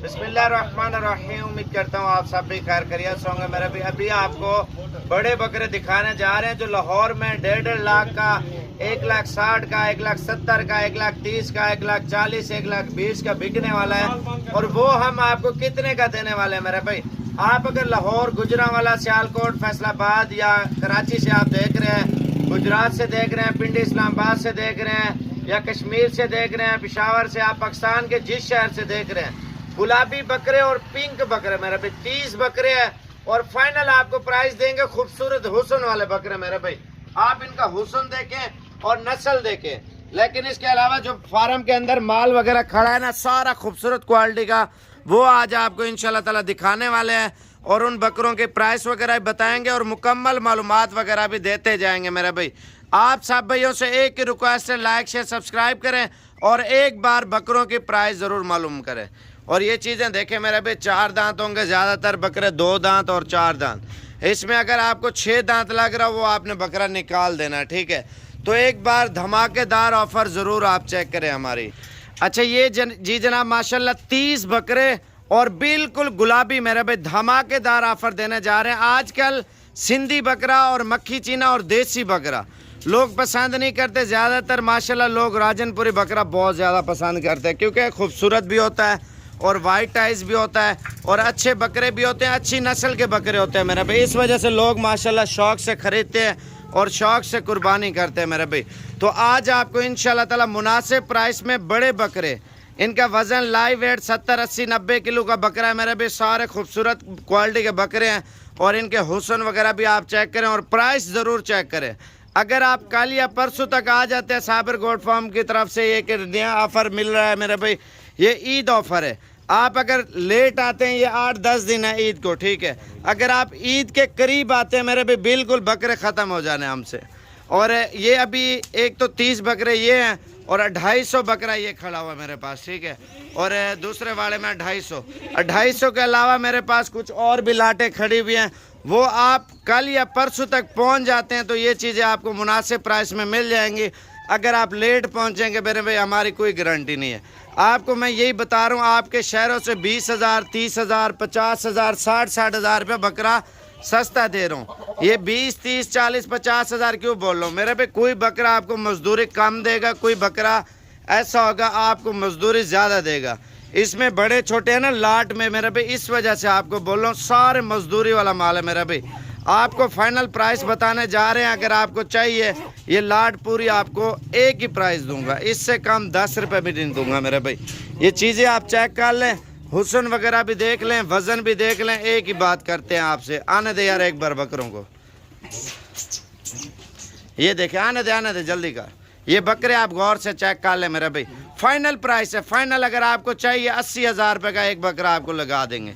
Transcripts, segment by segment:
बिस्मिल्लाहिर्रहमानिर्रहीम। उम्मीद करता हूँ आप सब भी खैर खैरियत से होंगे। मेरे भी अभी आपको बड़े बकरे दिखाने जा रहे हैं जो लाहौर में 1.5 लाख का, 1,60,000 का, 1,70,000 का, 1,30,000 का, 1,40,000, 1,20,000 का बिकने वाला है। और वो हम आपको कितने का देने वाले हैं मेरे भाई। आप अगर लाहौर, गुजरांवाला, सियालकोट, फैसलाबाद या कराची से आप देख रहे हैं, गुजरात से देख रहे हैं, पिंडी इस्लामाबाद से देख रहे हैं, या कश्मीर से देख रहे हैं, पेशावर से, आप पाकिस्तान के जिस शहर से देख रहे हैं, गुलाबी बकरे और पिंक बकरे मेरे भाई 30 बकरे हैं। और फाइनल आपको प्राइस देंगे खूबसूरत हुस्न वाले बकरे मेरे भाई। आप इनका हुस्न देखें और नस्ल देखें। लेकिन इसके अलावा जो फार्म के अंदर माल वगैरह खड़ा है ना, सारा खूबसूरत क्वालिटी का, वो आज आपको इंशाल्लाह ताला दिखाने वाले हैं। और उन बकरों के प्राइस वगैरह भी बताएंगे और मुकम्मल मालूमात वगैरह भी देते जाएंगे मेरे भाई। आप सब भाइयों से एक ही रिक्वेस्ट है, लाइक शेयर सब्सक्राइब करें और एक बार बकरों की प्राइस ज़रूर मालूम करें। और ये चीज़ें देखें मेरे भाई, 4 दांत होंगे, ज़्यादातर बकरे 2 दांत और 4 दांत। इसमें अगर आपको 6 दांत लग रहा, वो आपने बकरा निकाल देना, ठीक है। तो एक बार धमाकेदार ऑफर ज़रूर आप चेक करें हमारी। अच्छा ये जी जनाब माशाल्लाह 30 बकरे और बिल्कुल गुलाबी मेरे भाई, धमाकेदार ऑफर देने जा रहे हैं। आजकल सिंधी बकरा और मक्खी चीना और देसी बकरा लोग पसंद नहीं करते। ज़्यादातर माशाल्लाह लोग राजनपुरी बकरा बहुत ज़्यादा पसंद करते हैं, क्योंकि खूबसूरत भी होता है और वाइट आइज भी होता है और अच्छे बकरे भी होते हैं, अच्छी नस्ल के बकरे होते हैं मेरे भाई। इस वजह से लोग माशाल्लाह शौक़ से ख़रीदते हैं और शौक़ से कुर्बानी करते हैं मेरे भाई। तो आज आपको इंशाल्लाह ताला मुनासिब प्राइस में बड़े बकरे, इनका वज़न लाइव वेट 70, 80, 90 किलो का बकरा है मेरे भाई। सारे खूबसूरत क्वालिटी के बकरे हैं और इनके हुस्न वगैरह भी आप चेक करें और प्राइस ज़रूर चेक करें। अगर आप कल या परसों तक आ जाते हैं, साबर गोट फार्म की तरफ से एक नया ऑफ़र मिल रहा है मेरे भाई, ये ईद ऑफ़र है। आप अगर लेट आते हैं, ये 8-10 दिन है ईद को, ठीक है। अगर आप ईद के करीब आते हैं मेरे भाई, बिल्कुल बकरे ख़त्म हो जाने हमसे। और ये अभी एक तो 30 बकरे ये हैं और 250 बकरा ये खड़ा हुआ मेरे पास, ठीक है। और दूसरे वाले में 250 के अलावा मेरे पास कुछ और भी लाटें खड़ी हुई हैं। वो आप कल या परसों तक पहुंच जाते हैं तो ये चीज़ें आपको मुनासिब प्राइस में मिल जाएंगी। अगर आप लेट पहुंचेंगे मेरे भाई, हमारी कोई गारंटी नहीं है। आपको मैं यही बता रहा हूँ, आपके शहरों से 20,000, 30,000, 50,000, 60 हज़ार रुपये बकरा सस्ता दे रहा हूँ। ये 20, 30, 40, 50 हज़ार क्यों बोल रहा हूँ मेरे भाई। कोई बकरा आपको मजदूरी कम देगा, कोई बकरा ऐसा होगा आपको मजदूरी ज़्यादा देगा। इसमें बड़े छोटे हैं ना लाट में मेरे भाई, इस वजह से आपको बोल रहा हूँ, सारे मजदूरी वाला माल है मेरा भाई। आपको फाइनल प्राइस बताने जा रहे हैं। अगर आपको चाहिए ये लाट पूरी आपको एक ही प्राइस दूंगा, इससे कम 10 रुपये भी नहीं दूंगा मेरे भाई। ये चीज़ें आप चेक कर लें, हुस्न वगैरह भी देख लें, वज़न भी देख लें। एक ही बात करते हैं आपसे, आने दे यार एक बार बकरों को, ये देखें, आने दे जल्दी कर। ये बकरे आप गौर से चेक कर लें मेरे भाई। फाइनल प्राइस है, फाइनल। अगर आपको चाहिए 80,000 रुपये का एक बकरा आपको लगा देंगे।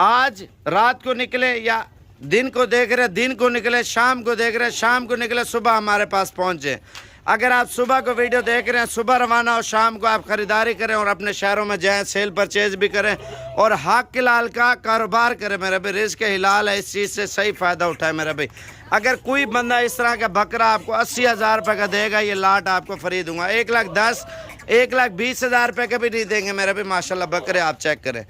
आज रात को निकले या दिन को देख रहे, दिन को निकले, शाम को देख रहे, शाम को निकले, सुबह हमारे पास पहुँचे। अगर आप सुबह को वीडियो देख रहे हैं, सुबह रवाना हो, शाम को आप ख़रीदारी करें और अपने शहरों में जाएं, सेल परचेज भी करें और हक लाल का कारोबार करें मेरे भाई। रिज़्क़ हिलाल है, इस चीज़ से सही फ़ायदा उठाए मेरे भाई। अगर कोई बंदा इस तरह का बकरा आपको 80,000 रुपये का देगा, ये लाट आपको फ्री दूंगा। 1,10,000, 1,20,000 रुपये का भी नहीं देंगे मेरे भाई। माशाल्लाह बकरे आप चेक करें,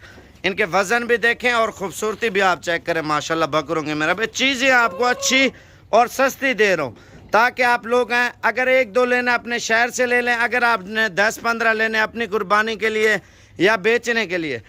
इनके वज़न भी देखें और ख़ूबसूरती भी आप चेक करें माशाल्लाह बकरों की मेरा भाई। चीज़ें आपको अच्छी और सस्ती दे रहा हूँ ताकि आप लोग हैं, अगर 1-2 लेना अपने शहर से ले लें, अगर आपने 10-15 लेने अपनी कुर्बानी के लिए या बेचने के लिए,